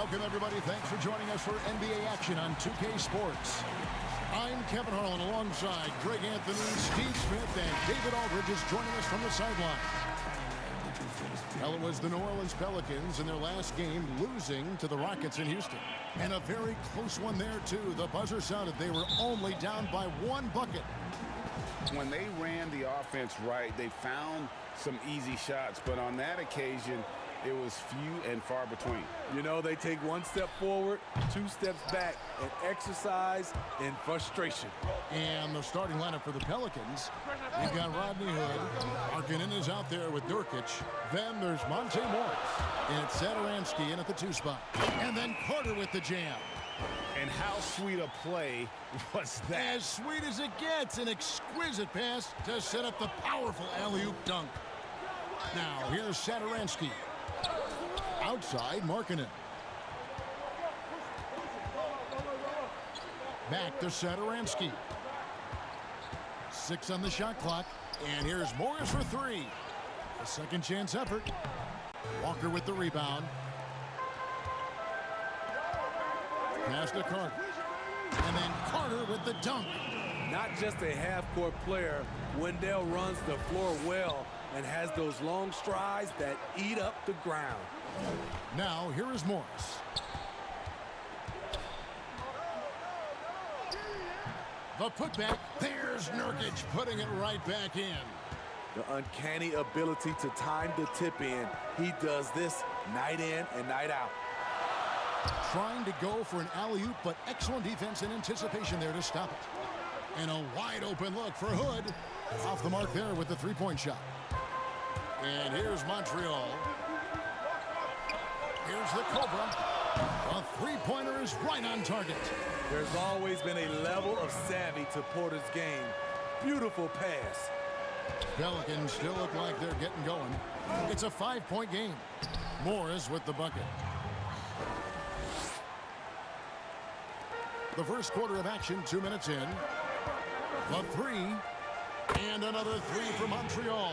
Welcome, everybody. Thanks for joining us for NBA action on 2K Sports. I'm Kevin Harlan alongside Greg Anthony, Steve Smith, and David Aldridge is joining us from the sideline. Well, it was the New Orleans Pelicans in their last game losing to the Rockets in Houston. And a very close one there, too. The buzzer sounded. They were only down by one bucket. When they ran the offense right, they found some easy shots. But on that occasion, it was few and far between. You know, they take one step forward, two steps back, and exercise in frustration. And the starting lineup for the Pelicans, we've got Rodney Hood. Markkanen is out there with Nurkic. Then there's Monte Morris. And it's Satoransky in at the 2 spot. And then Carter with the jam. And how sweet a play was that? As sweet as it gets. An exquisite pass to set up the powerful alley-oop dunk. Now, here's Satoransky. Outside, Markkanen. Back to Satoransky. 6 on the shot clock. And here's Morris for 3. A second chance effort. Walker with the rebound. Pass to Carter. And then Carter with the dunk. Not just a half-court player, Wendell runs the floor well and has those long strides that eat up the ground. Now, here is Morris. The putback. There's Nurkic putting it right back in. The uncanny ability to time the tip in. He does this night in and night out. Trying to go for an alley-oop, but excellent defense and anticipation there to stop it. And a wide-open look for Hood. Off the mark there with the three-point shot. And here's Montreal. Here's the Cobra. A three-pointer is right on target. There's always been a level of savvy to Porter's game. Beautiful pass. Pelicans still look like they're getting going. It's a 5-point game. Morris with the bucket. The first quarter of action, 2 minutes in. The 3. And another 3 for Montreal.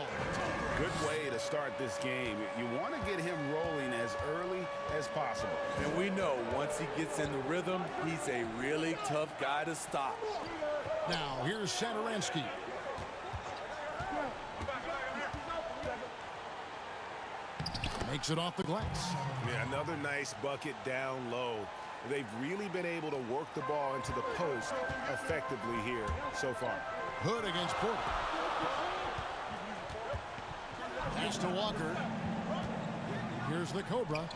Good way to start this game. You want to get him rolling as early as possible. And we know once he gets in the rhythm, he's a really tough guy to stop. Now, here's Satoransky. Makes it off the glass. Yeah, another nice bucket down low. They've really been able to work the ball into the post effectively here so far. Hood against Porter. Pass to Walker. Here's the Cobra.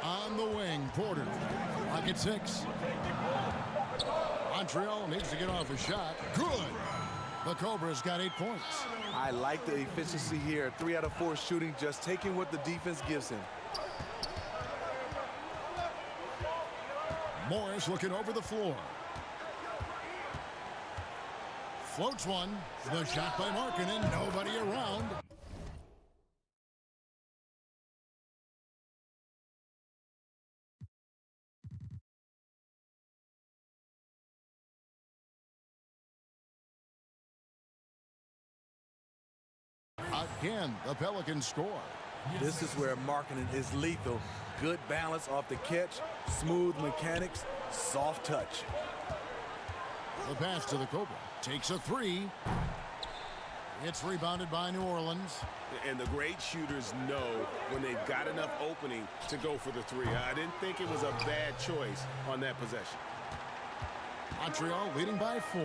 On the wing, Porter. Pocket 6. Montreal needs to get off a shot. Good. The Cobra's got 8 points. I like the efficiency here. 3 out of 4 shooting, just taking what the defense gives him. Morris looking over the floor. Floats one. The shot by Markkanen. Nobody around. Again, the Pelicans score. This is where Markkanen is lethal. Good balance off the catch, smooth mechanics, soft touch. The pass to the Cobra. Takes a 3. It's rebounded by New Orleans. And the great shooters know when they've got enough opening to go for the 3. I didn't think it was a bad choice on that possession. Montreal leading by 4.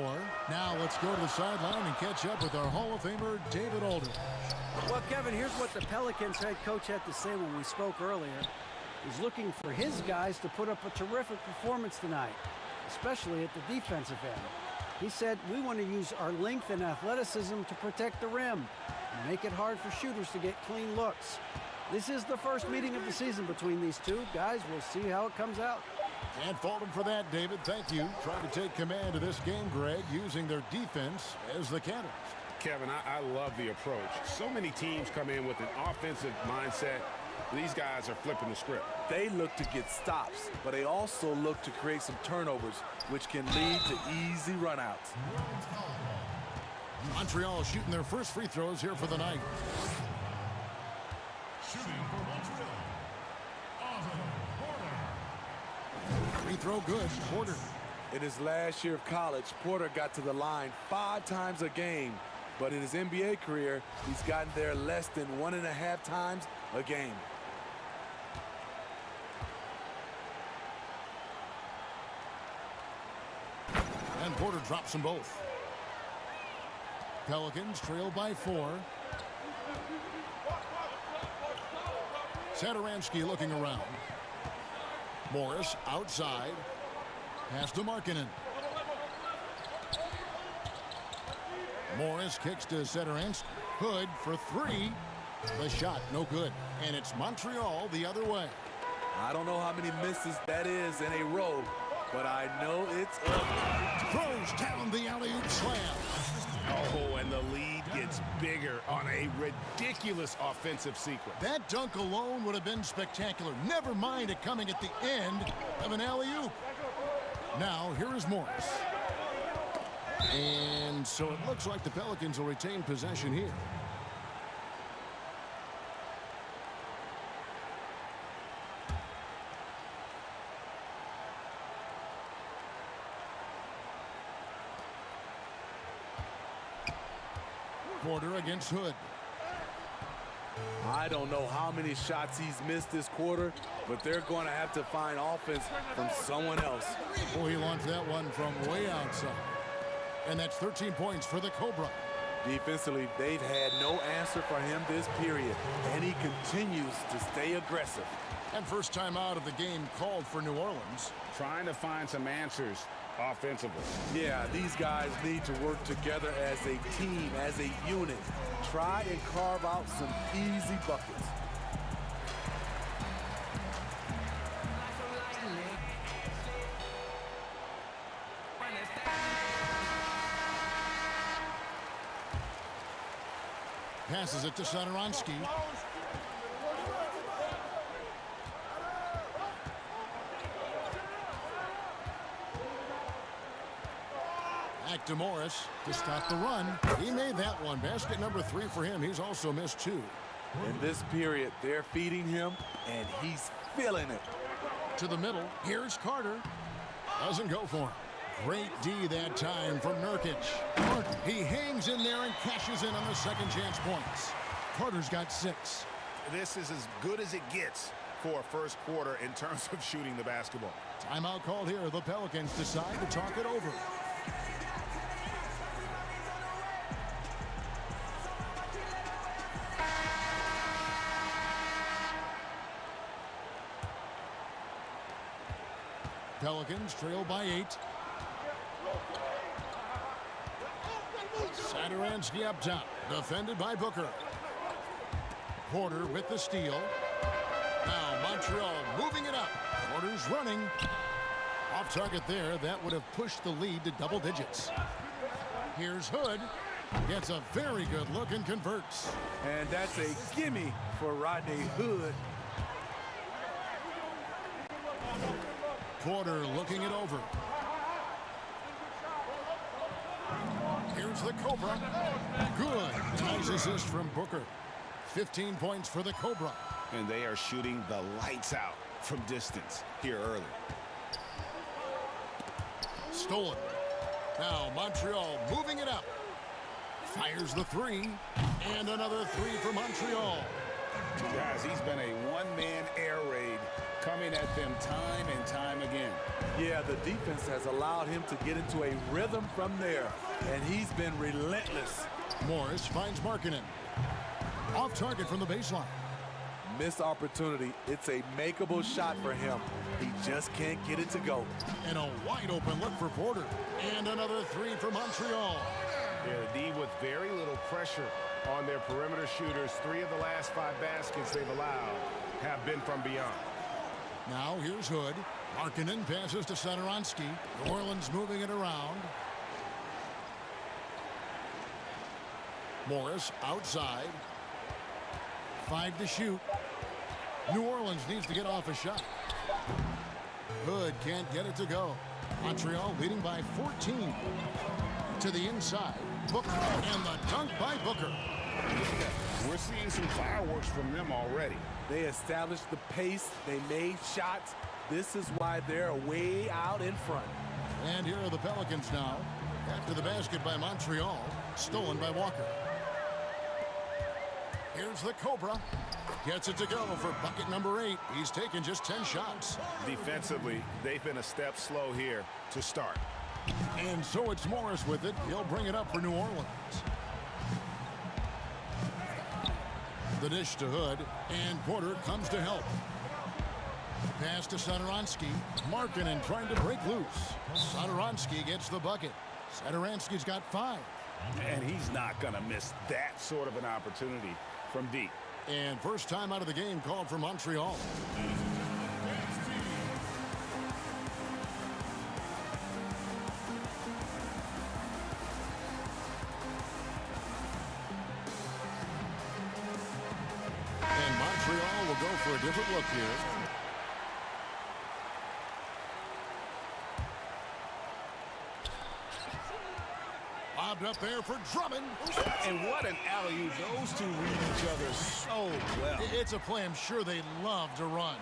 Now let's go to the sideline and catch up with our Hall of Famer, David Aldridge. Well, Kevin, here's what the Pelicans head coach had to say when we spoke earlier. He's looking for his guys to put up a terrific performance tonight, especially at the defensive end. He said, we want to use our length and athleticism to protect the rim and make it hard for shooters to get clean looks. This is the first meeting of the season between these two. Guys, we'll see how it comes out. Can't fault him for that, David. Thank you. Trying to take command of this game, Greg, using their defense as the catalyst. Kevin, I love the approach. So many teams come in with an offensive mindset. These guys are flipping the script. They look to get stops, but they also look to create some turnovers, which can lead to easy runouts. Montreal shooting their first free throws here for the night. Shooting for Montreal, free throw good, Porter. In his last year of college, Porter got to the line 5 times a game. But in his NBA career, he's gotten there less than 1.5 times a game. And Porter drops them both. Pelicans trail by 4. Satoransky looking around. Morris outside. Pass to Markkanen. Morris kicks to Satoransky. Hood for 3. The shot no good. And it's Montreal the other way. I don't know how many misses that is in a row, but I know it's ugly. Throws down the alley-oop slam. Oh, and the lead gets bigger on a ridiculous offensive sequence. That dunk alone would have been spectacular. Never mind it coming at the end of an alley-oop. Now, here is Morris. And so it looks like the Pelicans will retain possession here. Porter against Hood. I don't know how many shots he's missed this quarter, but they're going to have to find offense from someone else. Oh, he launched that one from way outside. And that's 13 points for the Cobra. Defensively, they've had no answer for him this period, and he continues to stay aggressive. And first time out of the game called for New Orleans. Trying to find some answers offensively. Yeah, these guys need to work together as a team, as a unit. Try and carve out some easy buckets. Passes it to Satoransky. Back to Morris to stop the run. He made that one. Basket number 3 for him. He's also missed 2. In this period, they're feeding him, and he's feeling it. To the middle. Here's Carter. Doesn't go for him. Great D that time from Nurkic. He hangs in there and cashes in on the second chance points. Carter's got 6. This is as good as it gets for a first quarter in terms of shooting the basketball. Timeout called here. The Pelicans decide to talk it over. Pelicans trail by 8. Satoransky up top, defended by Booker. Porter with the steal. Now Montreal moving it up. Porter's running. Off target there. That would have pushed the lead to double digits. Here's Hood. Gets a very good look and converts. And that's a gimme for Rodney Hood. Porter looking it over. Here's the Cobra. Good. Nice assist from Booker. 15 points for the Cobra. And they are shooting the lights out from distance here early. Stolen. Now Montreal moving it up. Fires the 3. And another 3 for Montreal. Guys, he's been a one-man air raid coming at them time and time again. Yeah, the defense has allowed him to get into a rhythm from there, and he's been relentless. Morris finds Markkanen. Off target from the baseline. Missed opportunity. It's a makeable shot for him. He just can't get it to go. And a wide open look for Porter. And another 3 for Montreal. Yeah, the D with very little pressure on their perimeter shooters. 3 of the last 5 baskets they've allowed have been from beyond. Now here's Hood. Markkanen passes to Satoransky. New Orleans moving it around. Morris outside. 5 to shoot. New Orleans needs to get off a shot. Hood can't get it to go. Montreal leading by 14. To the inside. Booker and the dunk by Booker. We're seeing some fireworks from them already. They established the pace. They made shots. This is why they're way out in front. And here are the Pelicans now. After the basket by Montreal, stolen by Walker. Here's the Cobra. Gets it to go for bucket number 8. He's taken just 10 shots. Defensively, they've been a step slow here to start. And so it's Morris with it. He'll bring it up for New Orleans. The dish to Hood, and Porter comes to help. Pass to Satoransky. Markkanen trying to break loose. Satoransky gets the bucket. Satoransky's got 5. And he's not going to miss that sort of an opportunity from deep. And first time out of the game called for Montreal. And Montreal will go for a different look here. Lobbed up there for Drummond. And what an alley-oop. Those two read each other so well. It's a play I'm sure they love to run.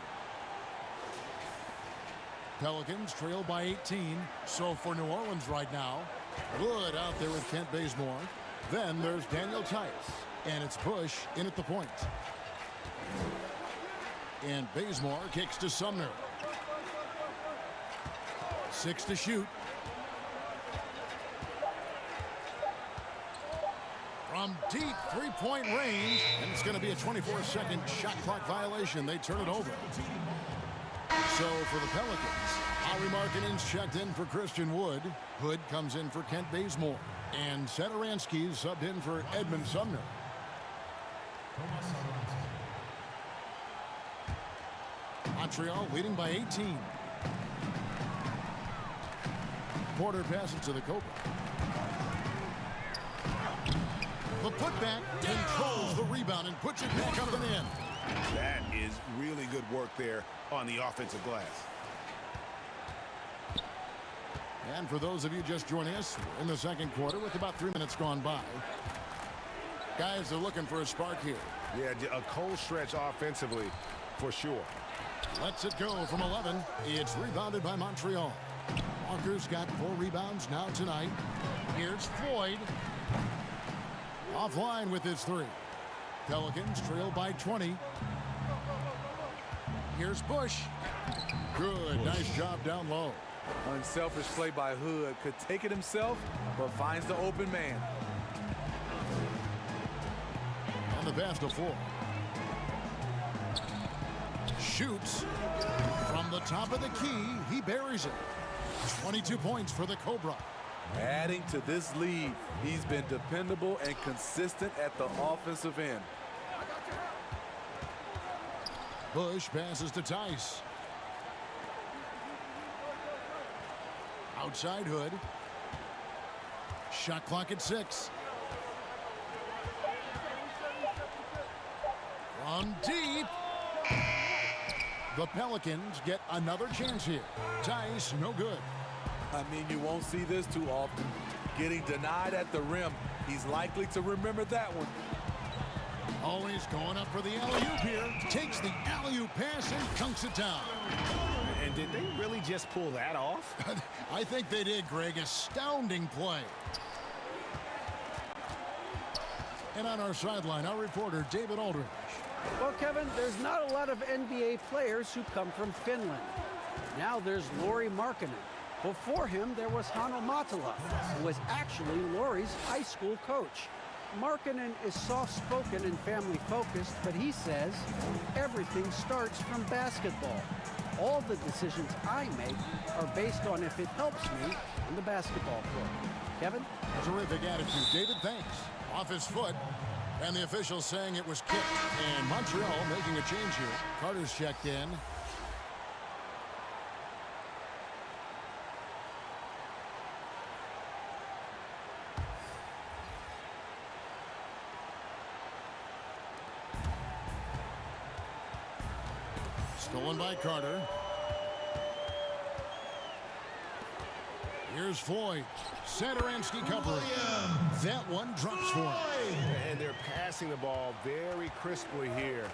Pelicans trail by 18. So for New Orleans right now, Wood out there with Kent Bazemore. Then there's Daniel Tice. And it's Bush in at the point. And Bazemore kicks to Sumner. 6 to shoot. From deep three-point range, and it's going to be a 24-second shot clock violation. They turn it over. So for the Pelicans, Lauri Markkanen's checked in for Christian Wood. Hood comes in for Kent Bazemore. And Satoransky subbed in for Edmund Sumner. Montreal leading by 18. Porter passes to the Cobra. The putback controls the rebound and puts it back up and in. That is really good work there on the offensive glass. And for those of you just joining us, we're in the second quarter with about 3 minutes gone by. Guys are looking for a spark here. Yeah, a cold stretch offensively for sure. Lets it go from 11. It's rebounded by Montreal. Walker's got 4 rebounds now tonight. Here's Floyd. Offline with his 3. Pelicans trail by 20. Here's Bush. Good. Nice job down low. Unselfish play by Hood. Could take it himself, but finds the open man. On the pass to 4. Shoots. From the top of the key, he buries it. 22 points for the Cobra. Adding to this lead, he's been dependable and consistent at the offensive end. Bush passes to Tice. Outside Hood. Shot clock at 6. From deep. The Pelicans get another chance here. Tice, no good. I mean, you won't see this too often. Getting denied at the rim. He's likely to remember that one. Always going up for the alley-oop here. Takes the alley-oop pass and dunks it down. And did they really just pull that off? I think they did, Greg. Astounding play. And on our sideline, our reporter, David Aldridge. Well, Kevin, there's not a lot of NBA players who come from Finland. Now there's Lauri Markkanen. Before him, there was Hanno Matala, who was actually Lauri's high school coach. Markkanen is soft-spoken and family-focused, but he says everything starts from basketball. All the decisions I make are based on if it helps me on the basketball court. Kevin? Terrific attitude. David, thanks. Off his foot. And the official saying it was kicked. And Montreal making a change here. Carter's checked in. Stolen by Carter. Here's Floyd. Satoransky covering. That one drops for him. And they're passing the ball very crisply here.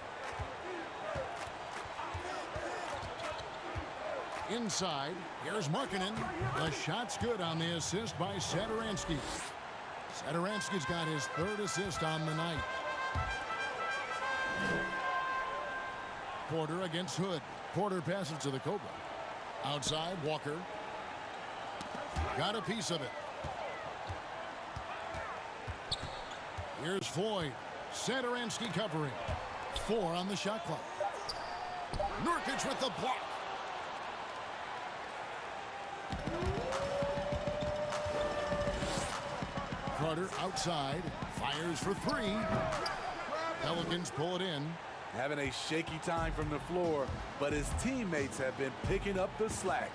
Inside, here's Markkanen. The shot's good on the assist by Satoransky. Satoransky's got his 3rd assist on the night. Porter against Hood. Porter passes to the Cobra. Outside, Walker. Got a piece of it. Here's Floyd. Satoransky covering. 4 on the shot clock. Nurkic with the block. Carter outside. Fires for 3. Pelicans pull it in. Having a shaky time from the floor, but his teammates have been picking up the slack.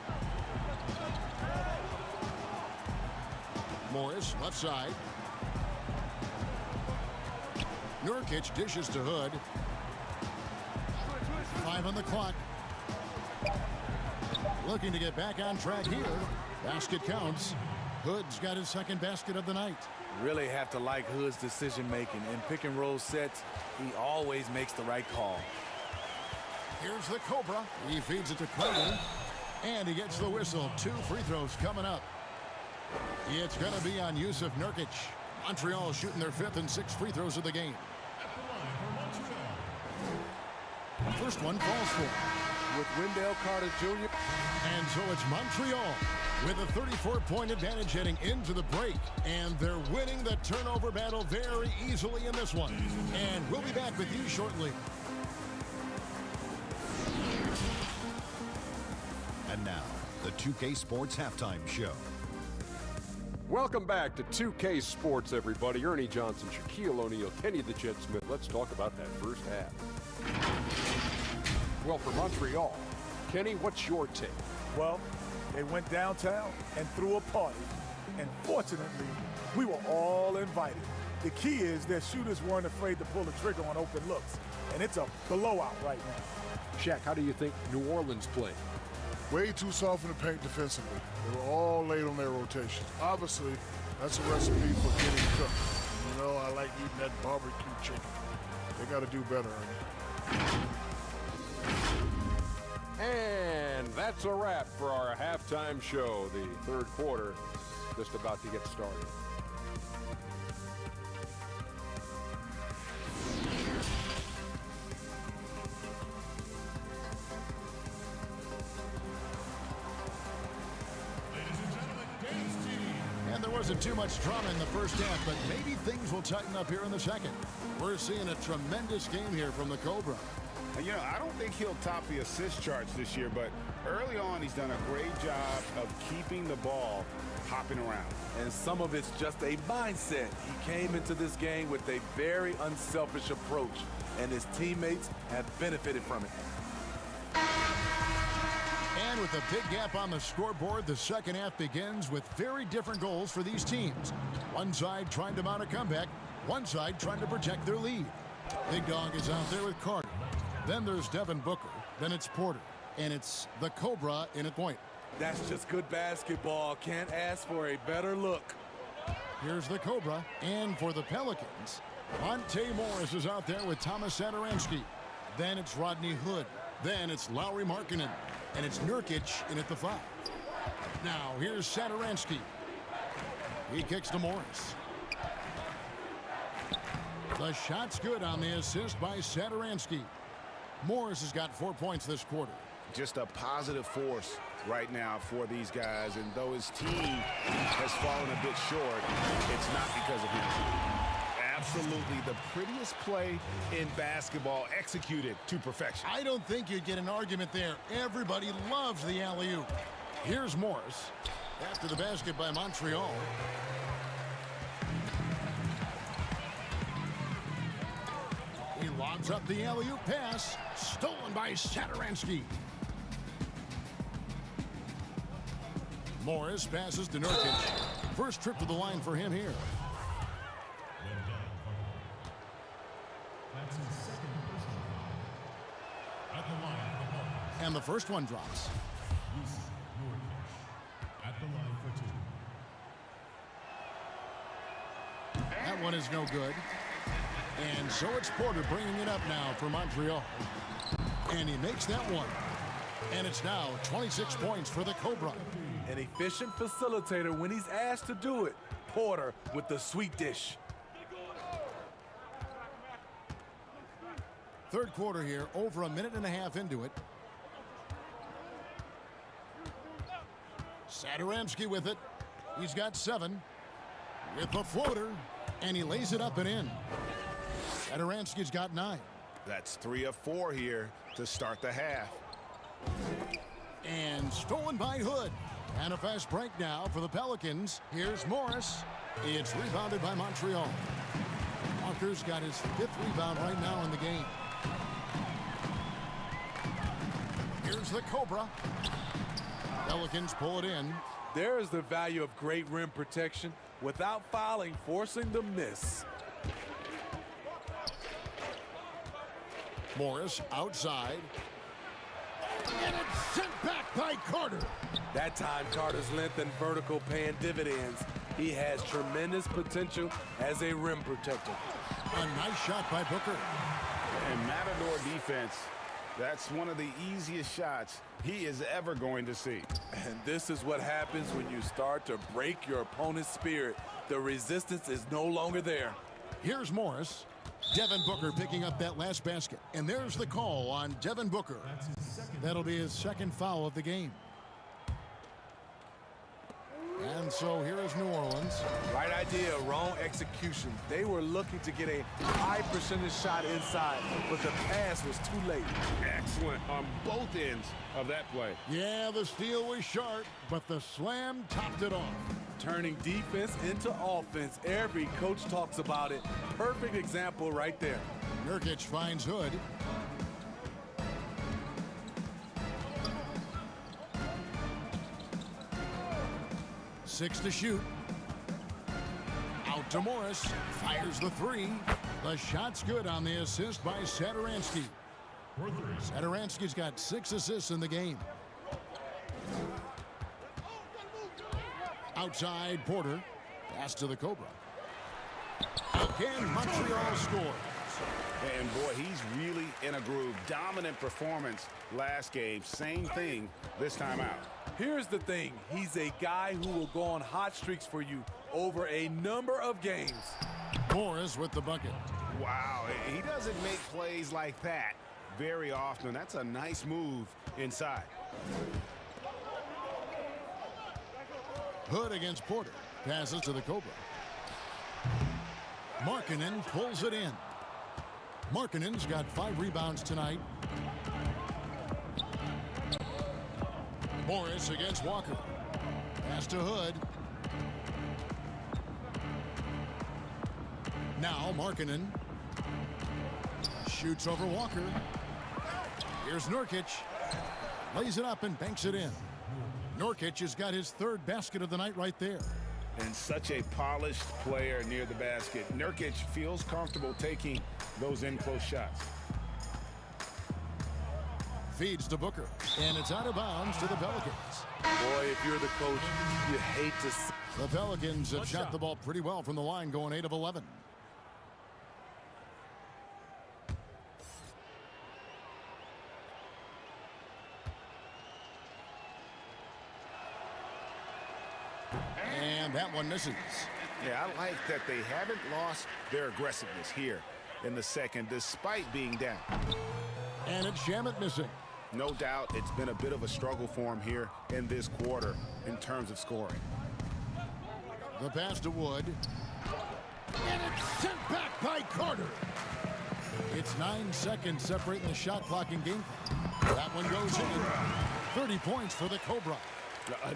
Morris, left side. Nurkic dishes to Hood. 5 on the clock. Looking to get back on track here. Basket counts. Hood's got his 2nd basket of the night. Really have to like Hood's decision-making. In pick-and-roll sets, he always makes the right call. Here's the Cobra. He feeds it to Carter. And he gets the whistle. 2 free throws coming up. It's going to be on Yusuf Nurkic. Montreal shooting their 5th and 6th free throws of the game. First one falls for. With Wendell Carter Jr. And so it's Montreal with a 34-point advantage heading into the break. And they're winning the turnover battle very easily in this one. And we'll be back with you shortly. And now, the 2K Sports Halftime Show. Welcome back to 2K Sports, everybody. Ernie Johnson, Shaquille O'Neal, Kenny the Jet Smith. Let's talk about that first half. Well, for Montreal, Kenny, what's your take? Well, they went downtown and threw a party. And fortunately, we were all invited. The key is their shooters weren't afraid to pull the trigger on open looks. And it's a blowout right now. Shaq, how do you think New Orleans played? Way too soft in the paint defensively. They were all late on their rotation. Obviously, that's a recipe for getting cooked. You know, I like eating that barbecue chicken. They got to do better, Ernie. And that's a wrap for our halftime show. The 3rd quarter just about to get started. And there wasn't too much drama in the first half, but maybe things will tighten up here in the second. We're seeing a tremendous game here from the Cobra. You know, I don't think he'll top the assist charts this year, but early on he's done a great job of keeping the ball hopping around. And some of it's just a mindset. He came into this game with a very unselfish approach, and his teammates have benefited from it. And with a big gap on the scoreboard, the second half begins with very different goals for these teams. One side trying to mount a comeback, one side trying to protect their lead. Big Dog is out there with Carter. Then there's Devin Booker. Then it's Porter. And it's the Cobra in at point. That's just good basketball. Can't ask for a better look. Here's the Cobra. And for the Pelicans, Monte Morris is out there with Thomas Satoransky. Then it's Rodney Hood. Then it's Lauri Markkanen. And it's Nurkic in at the 5. Now here's Satoransky. He kicks to Morris. The shot's good on the assist by Satoransky. Morris has got 4 points this quarter. Just a positive force right now for these guys, and though his team has fallen a bit short, it's not because of him. Absolutely the prettiest play in basketball, executed to perfection. I don't think you'd get an argument there. Everybody loves the alley-oop. Here's Morris after the basket by Montreal. He lobs up the alley-oop pass, stolen by Satoransky. Morris passes to Nurkic. First trip to the line for him here. And the first one drops. That one is no good. And so it's Porter bringing it up now for Montreal. And he makes that one. And it's now 26 points for the Cobra. An efficient facilitator when he's asked to do it. Porter with the sweet dish. Third quarter here, over a minute and a half into it. Satoransky with it. He's got 7 with the floater, and he lays it up and in. Satoransky's got 9. That's 3 of 4 here to start the half. And stolen by Hood. And a fast break now for the Pelicans. Here's Morris. It's rebounded by Montreal. Walker's got his 5th rebound right now in the game. Here's the Cobra. Pelicans pull it in. There's the value of great rim protection without fouling, forcing the miss. Morris outside. And it's sent back by Carter. That time, Carter's length and vertical paying dividends. He has tremendous potential as a rim protector. A nice shot by Booker. And Matador defense, that's one of the easiest shots he is ever going to see. And this is what happens when you start to break your opponent's spirit. The resistance is no longer there. Here's Morris. Devin Booker picking up that last basket. And there's the call on Devin Booker. That'll be his 2nd foul of the game. And so here is New Orleans. Right idea, wrong execution. They were looking to get a high percentage shot inside, but the pass was too late. Excellent on both ends of that play. Yeah, the steal was sharp, but the slam topped it off. Turning defense into offense. Every coach talks about it. Perfect example right there. Nurkic finds Hood. Six to shoot. Out to Morris. Fires the 3. The shot's good on the assist by Satoransky. Satoransky's got 6 assists in the game. Outside Porter. Pass to the Cobra. Again, Montreal scores. And boy, he's really in a groove. Dominant performance last game. Same thing this time out. Here's the thing. He's a guy who will go on hot streaks for you over a number of games. Morris with the bucket. Wow, he doesn't make plays like that very often. That's a nice move inside. Hood against Porter. Passes to the Cobra. Markkanen pulls it in. Markkanen's got 5 rebounds tonight. Morris against Walker. Pass to Hood. Now Markkanen shoots over Walker. Here's Nurkic. Lays it up and banks it in. Nurkic has got his 3rd basket of the night right there. And such a polished player near the basket. Nurkic feels comfortable taking those in-close shots. Feeds to Booker. And it's out of bounds to the Pelicans. Boy, if you're the coach, you hate to see. The Pelicans have shot the ball pretty well from the line, going 8 of 11. And that one misses. Yeah, I like that they haven't lost their aggressiveness here in the second, despite being down. And it's Shamet missing. No doubt it's been a bit of a struggle for him here in this quarter in terms of scoring. The pass to Wood. And it's sent back by Carter. It's 9 seconds separating the shot clock in game. That one goes in. 30 points for the Cobra.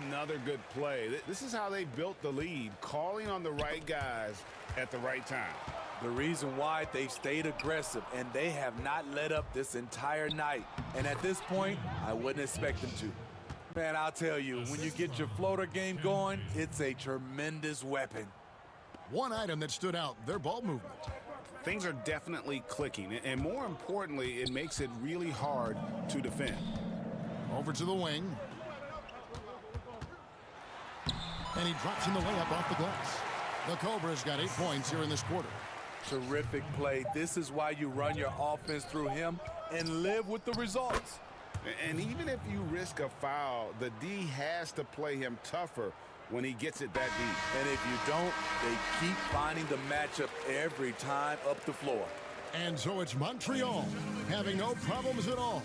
Another good play. This is how they built the lead, calling on the right guys at the right time. The reason why they've stayed aggressive, and they have not let up this entire night. And at this point, I wouldn't expect them to. Man, I'll tell you, when you get your floater game going, it's a tremendous weapon. One item that stood out, their ball movement. Things are definitely clicking, and more importantly, it makes it really hard to defend. Over to the wing. And he drops in the layup off the glass. The Cobra's got 8 points here in this quarter. Terrific play. This is why you run your offense through him and live with the results. And even if you risk a foul, the D has to play him tougher when he gets it that deep. And if you don't, they keep finding the matchup every time up the floor. And so it's Montreal having no problems at all.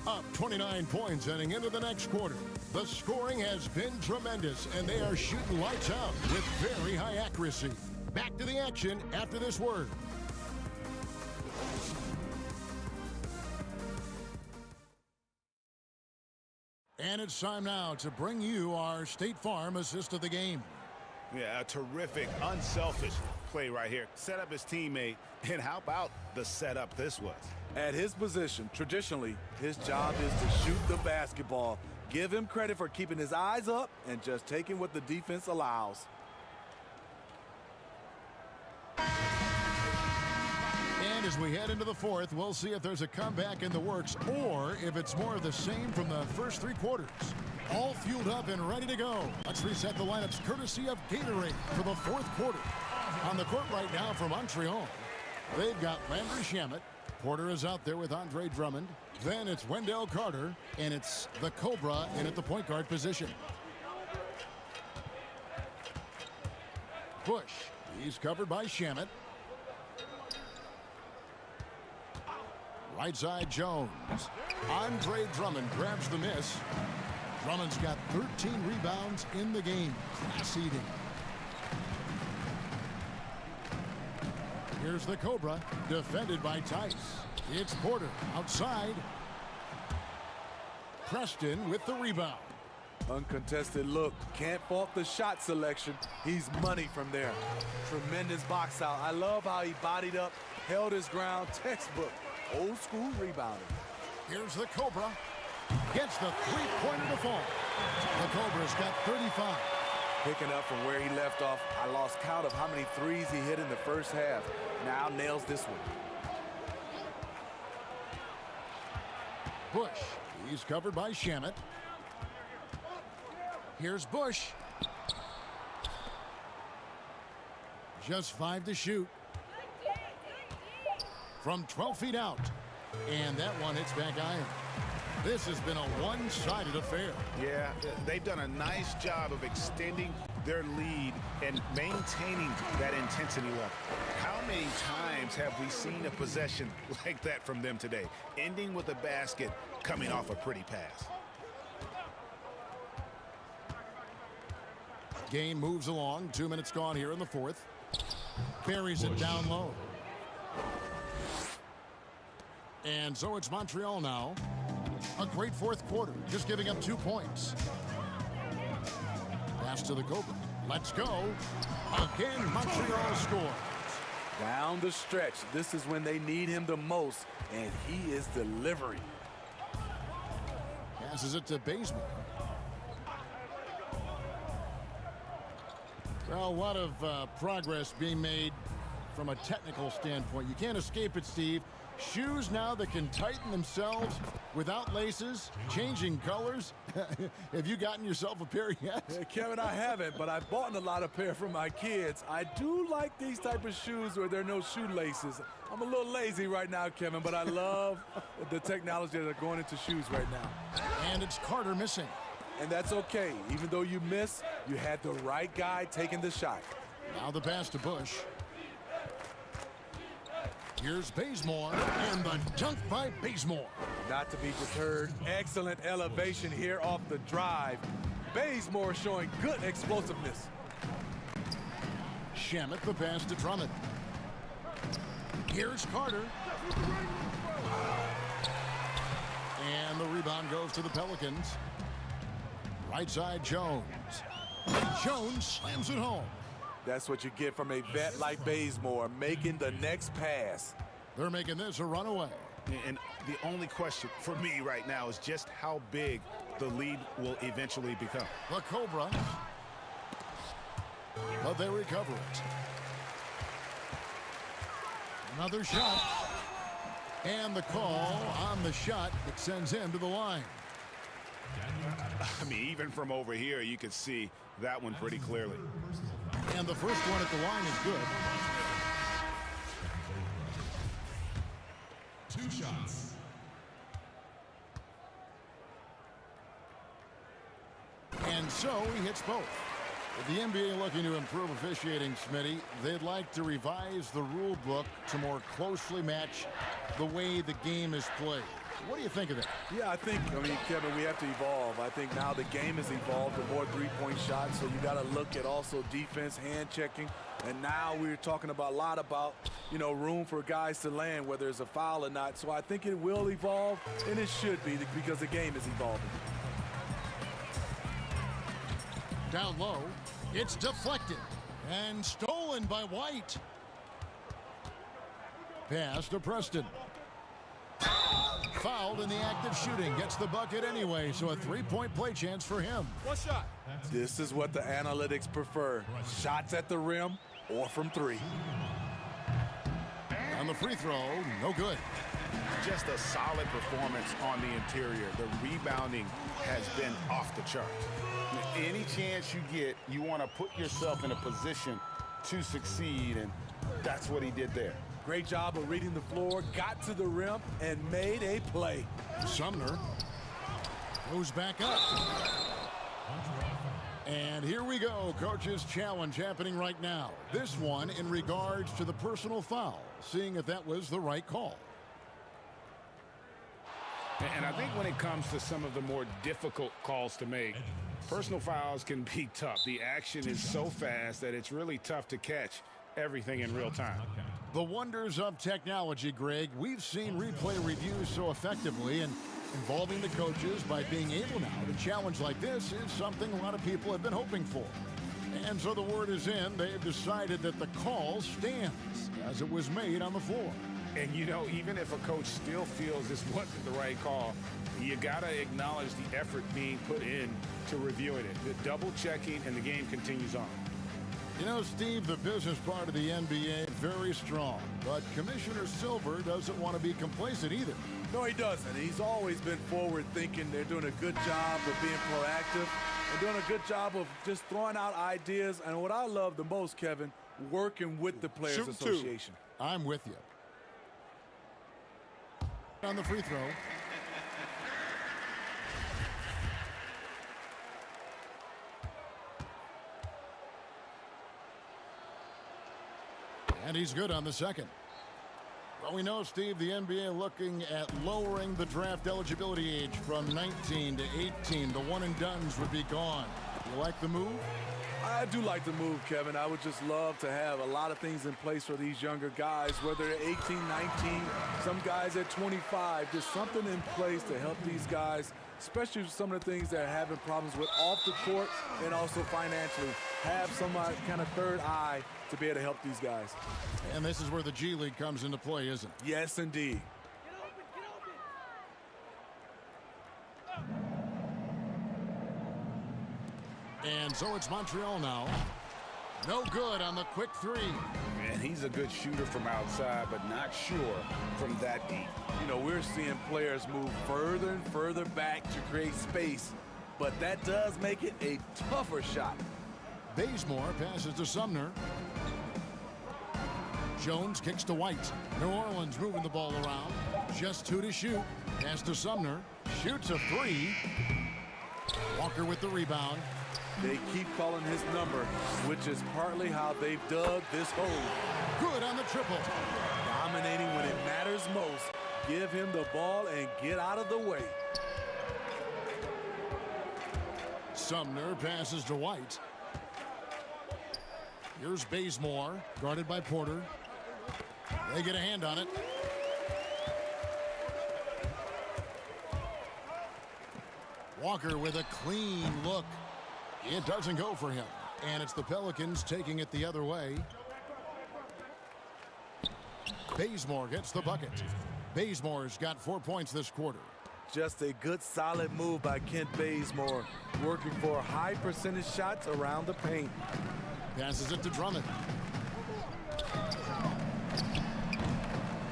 Up 29 points heading into the next quarter. The scoring has been tremendous, and they are shooting lights out with very high accuracy. Back to the action after this word. And it's time now to bring you our State Farm assist of the game. Yeah, a terrific, unselfish play right here. Set up his teammate, and how about the setup this was? At his position, traditionally, his job is to shoot the basketball. Give him credit for keeping his eyes up and just taking what the defense allows. And as we head into the fourth, we'll see if there's a comeback in the works or if it's more of the same from the first three quarters. All fueled up and ready to go. Let's reset the lineups courtesy of Gatorade for the fourth quarter. On the court right now for Montreal, they've got Landry Shamet. Porter is out there with Andre Drummond. Then it's Wendell Carter, and it's the Cobra in at the point guard position. Bush, he's covered by Shamet. Right side Jones. Andre Drummond grabs the miss. Drummond's got 13 rebounds in the game. Class eating. Here's the Cobra, defended by Tice. It's Porter outside. Preston with the rebound. Uncontested look. Can't fault the shot selection. He's money from there. Tremendous box out. I love how he bodied up, held his ground. Textbook. Old school rebounding. Here's the Cobra. Gets the three-pointer to fall. The Cobra's got 35. Picking up from where he left off. I lost count of how many threes he hit in the first half. Now nails this one. Bush, he's covered by Shamet. Here's Bush. Just 5 to shoot. From 12 feet out. And that one hits back iron. This has been a one-sided affair. Yeah, they've done a nice job of extending their lead and maintaining that intensity level. How many times have we seen a possession like that from them today, ending with a basket coming off a pretty pass? Game moves along. 2 minutes gone here in the fourth. Buries it down low. And so it's Montreal now. A great fourth quarter, just giving up 2 points. Pass to the Cobra. Let's go. Again, Montreal scores. Down the stretch. This is when they need him the most, and he is delivering. Passes it to Bazemore. Well, a lot of progress being made from a technical standpoint. You can't escape it, Steve. Shoes now that can tighten themselves without laces, changing colors. Have you gotten yourself a pair yet? Kevin, I haven't, but I've bought a lot of pair for my kids. I do like these type of shoes where there are no shoelaces. I'm a little lazy right now, Kevin, but I love the technology that are going into shoes right now. And it's Carter missing. And that's okay. Even though you miss, you had the right guy taking the shot. Now the pass to Bush. Here's Bazemore, and the dunk by Bazemore. Not to be deterred. Excellent elevation here off the drive. Bazemore showing good explosiveness. Shamet the pass to Drummond. Here's Carter. And the rebound goes to the Pelicans. Right side Jones. Jones slams it home. That's what you get from a vet like Bazemore, making the next pass. They're making this a runaway. And the only question for me right now is just how big the lead will eventually become. The Cobra. But they recover it. Another shot. And the call on the shot that sends him to the line. I mean, even from over here, you could see that one pretty clearly. And the first one at the line is good. And so he hits both. With the NBA looking to improve officiating, Smitty, they'd like to revise the rule book to more closely match the way the game is played. What do you think of that? Yeah, I mean, Kevin, we have to evolve. I think now the game has evolved to more three-point shots, so you got to look at also defense, hand checking, and now we're talking a lot about, room for guys to land, whether it's a foul or not. So I think it will evolve, and it should be because the game is evolving. Down low, it's deflected and stolen by White. Pass to Preston. Fouled in the act of shooting. Gets the bucket anyway, so a three-point play chance for him. One shot. This is what the analytics prefer. Shots at the rim or from three. On the free throw, no good. Just a solid performance on the interior. The rebounding has been off the charts. Any chance you get, you want to put yourself in a position to succeed, and that's what he did there. Great job of reading the floor, got to the rim, and made a play. Sumner goes back up. And here we go. Coach's challenge happening right now. This one in regards to the personal foul, seeing if that was the right call. And I think when it comes to some of the more difficult calls to make, personal fouls can be tough. The action is so fast that it's really tough to catch everything in real time. The wonders of technology, Greg. We've seen replay reviews so effectively, and involving the coaches by being able now to challenge like this is something a lot of people have been hoping for. And so the word is in. They've decided that the call stands as it was made on the floor. And, even if a coach still feels this wasn't the right call, you got to acknowledge the effort being put in to reviewing it. The double checking, and the game continues on. Steve, the business part of the NBA, very strong. But Commissioner Silver doesn't want to be complacent either. No, he doesn't. He's always been forward-thinking. They're doing a good job of being proactive and doing a good job of just throwing out ideas. And what I love the most, Kevin, working with the Players Association. I'm with you. On the free throw. And he's good on the second. Well, we know, Steve, the NBA looking at lowering the draft eligibility age from 19 to 18. The one-and-dones would be gone. You like the move? I do like the move, Kevin. I would just love to have a lot of things in place for these younger guys, whether they're 18, 19, some guys at 25. There's something in place to help these guys, especially with some of the things they're having problems with off the court and also financially. Have some kind of third eye to be able to help these guys. And this is where the G League comes into play, isn't it? Yes, indeed. And so it's Montreal now. No good on the quick three. Man, he's a good shooter from outside, but not sure from that deep. We're seeing players move further and further back to create space, but that does make it a tougher shot. Bazemore passes to Sumner. Jones kicks to White. New Orleans moving the ball around. Just two to shoot. Pass to Sumner. Shoots a three. Walker with the rebound. They keep calling his number, which is partly how they've dug this hole. Good on the triple. Dominating when it matters most. Give him the ball and get out of the way. Sumner passes to White. Here's Bazemore, guarded by Porter. They get a hand on it. Walker with a clean look. It doesn't go for him. And it's the Pelicans taking it the other way. Bazemore gets the bucket. Bazemore's got 4 points this quarter. Just a good, solid move by Kent Bazemore, working for high percentage shots around the paint. Passes it to Drummond.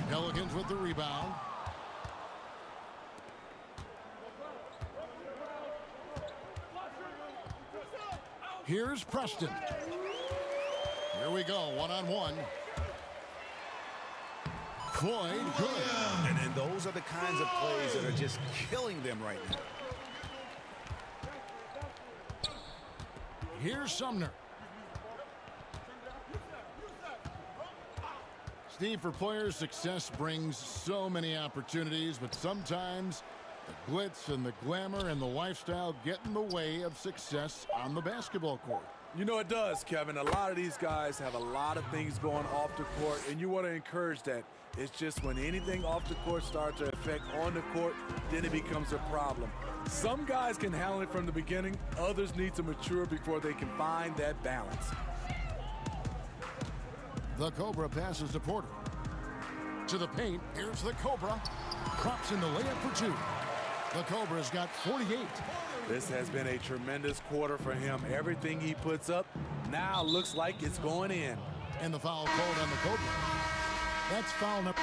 Pelicans with the rebound. Here's Preston. Here we go, one-on-one. Floyd, good. And those are the kinds of plays that are just killing them right now. Here's Sumner. Steve, for players, success brings so many opportunities, but sometimes the glitz and the glamour and the lifestyle get in the way of success on the basketball court. You know it does, Kevin. A lot of these guys have a lot of things going off the court, and you want to encourage that. It's just when anything off the court starts to affect on the court, then it becomes a problem. Some guys can handle it from the beginning. Others need to mature before they can find that balance. The Cobra passes to Porter. To the paint, here's the Cobra. Drops in the layup for two. The Cobra's got 48. This has been a tremendous quarter for him. Everything he puts up now looks like it's going in. And the foul called on the Cobra. That's foul number.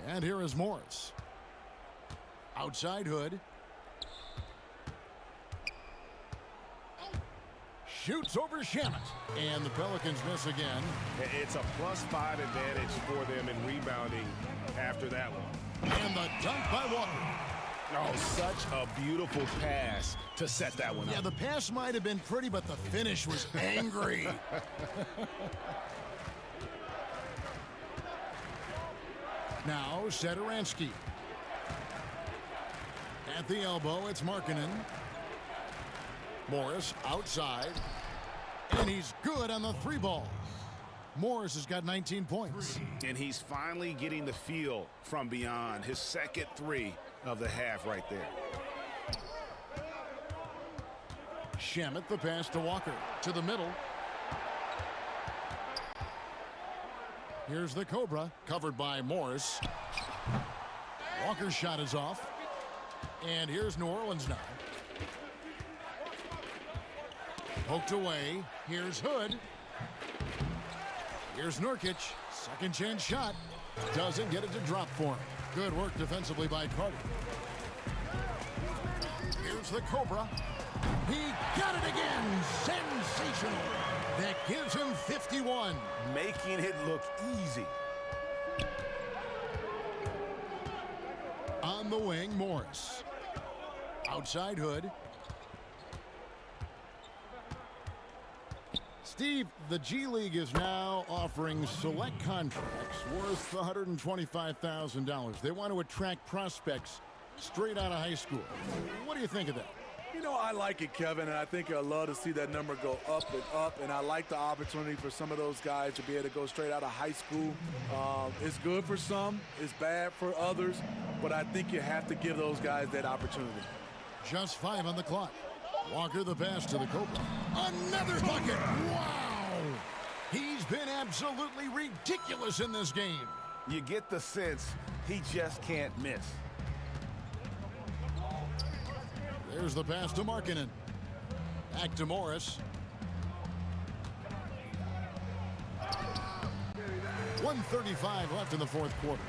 And here is Morris. Outside Hood. Shoots over Shamet. And the Pelicans miss again. It's a +5 advantage for them in rebounding after that one. And the dunk by Walker. Oh, such a beautiful pass to set that one up. Yeah, the pass might have been pretty, but the finish was angry. Now, Satoransky. At the elbow, it's Markkanen. Morris outside. And he's good on the three ball. Morris has got 19 points. And he's finally getting the feel from beyond. His second three of the half right there. Shamet, the pass to Walker. To the middle. Here's the Cobra, covered by Morris. Walker's shot is off. And here's New Orleans now. Poked away. Here's Hood. Here's Nurkic. Second chance shot. Doesn't get it to drop for him. Good work defensively by Carter. Here's the Cobra. He got it again. Sensational. That gives him 51. Making it look easy. On the wing, Morris. Outside Hood. Steve, the G League is now offering select contracts worth $125,000. They want to attract prospects straight out of high school. What do you think of that? You know, I like it, Kevin, and I think I'd love to see that number go up, and I like the opportunity for some of those guys to be able to go straight out of high school. It's good for some, it's bad for others, but I think you have to give those guys that opportunity. Just 5 on the clock. Walker the pass to the Cobra. Another bucket! Wow! He's been absolutely ridiculous in this game. You get the sense he just can't miss. There's the pass to Markkanen. Back to Morris. 1:35 left in the fourth quarter.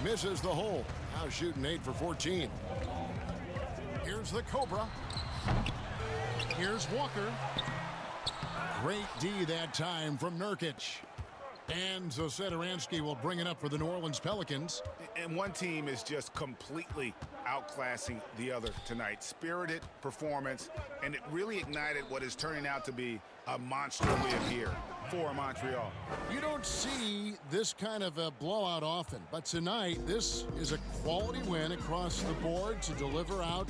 Misses the hole. Now shooting 8 for 14. Here's the Cobra. Here's Walker. Great D that time from Nurkic. And so Satoransky will bring it up for the New Orleans Pelicans. And one team is just completely outclassing the other tonight. Spirited performance, and it really ignited what is turning out to be a monster win here for Montreal. You don't see this kind of a blowout often, but tonight this is a quality win across the board to deliver out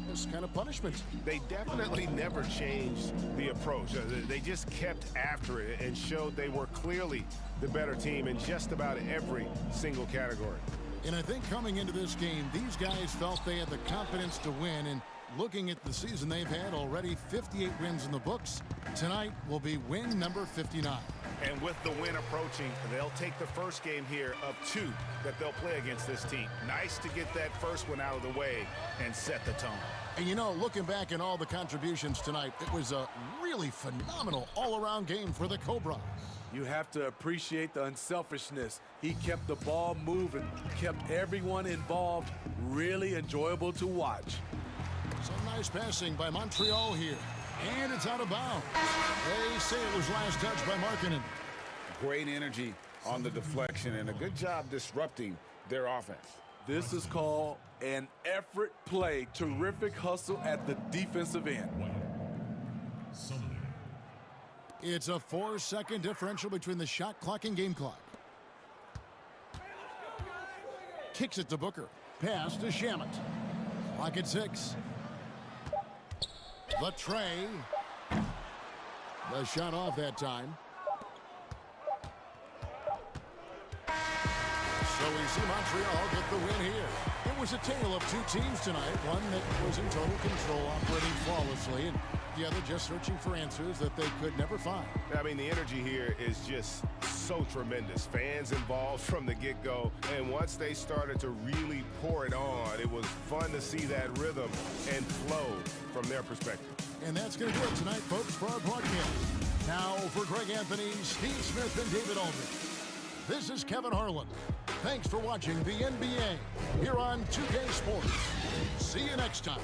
this kind of punishment. They definitely never changed the approach. They just kept after it and showed they were clearly the better team in just about every single category. And I think coming into this game, these guys felt they had the confidence to win. And looking at the season they've had already, 58 wins in the books. Tonight will be win number 59. And with the win approaching, they'll take the first game here of 2 that they'll play against this team. Nice to get that first one out of the way and set the tone. And you know, looking back at all the contributions tonight, it was a really phenomenal all-around game for the Cobra. You have to appreciate the unselfishness. He kept the ball moving, kept everyone involved, really enjoyable to watch. Some nice passing by Montreal here. And it's out of bounds. A Sailors last touch by Markkanen. Great energy on the deflection and a good job disrupting their offense. This is called an effort play. Terrific hustle at the defensive end. It's a 4-second differential between the shot clock and game clock. Kicks it to Booker. Pass to Shamet. Clock at 6. The tray. The shot off that time. So we see Montreal get the win here. It was a tale of two teams tonight. One that was in total control, operating flawlessly, and the other just searching for answers that they could never find. I mean, the energy here is just so tremendous. Fans involved from the get-go, and once they started to really pour it on, it was fun to see that rhythm and flow from their perspective. And that's going to do it tonight, folks, for our broadcast. Now, for Greg Anthony, Steve Smith, and David Aldridge, this is Kevin Harlan. Thanks for watching the NBA here on 2K Sports. See you next time.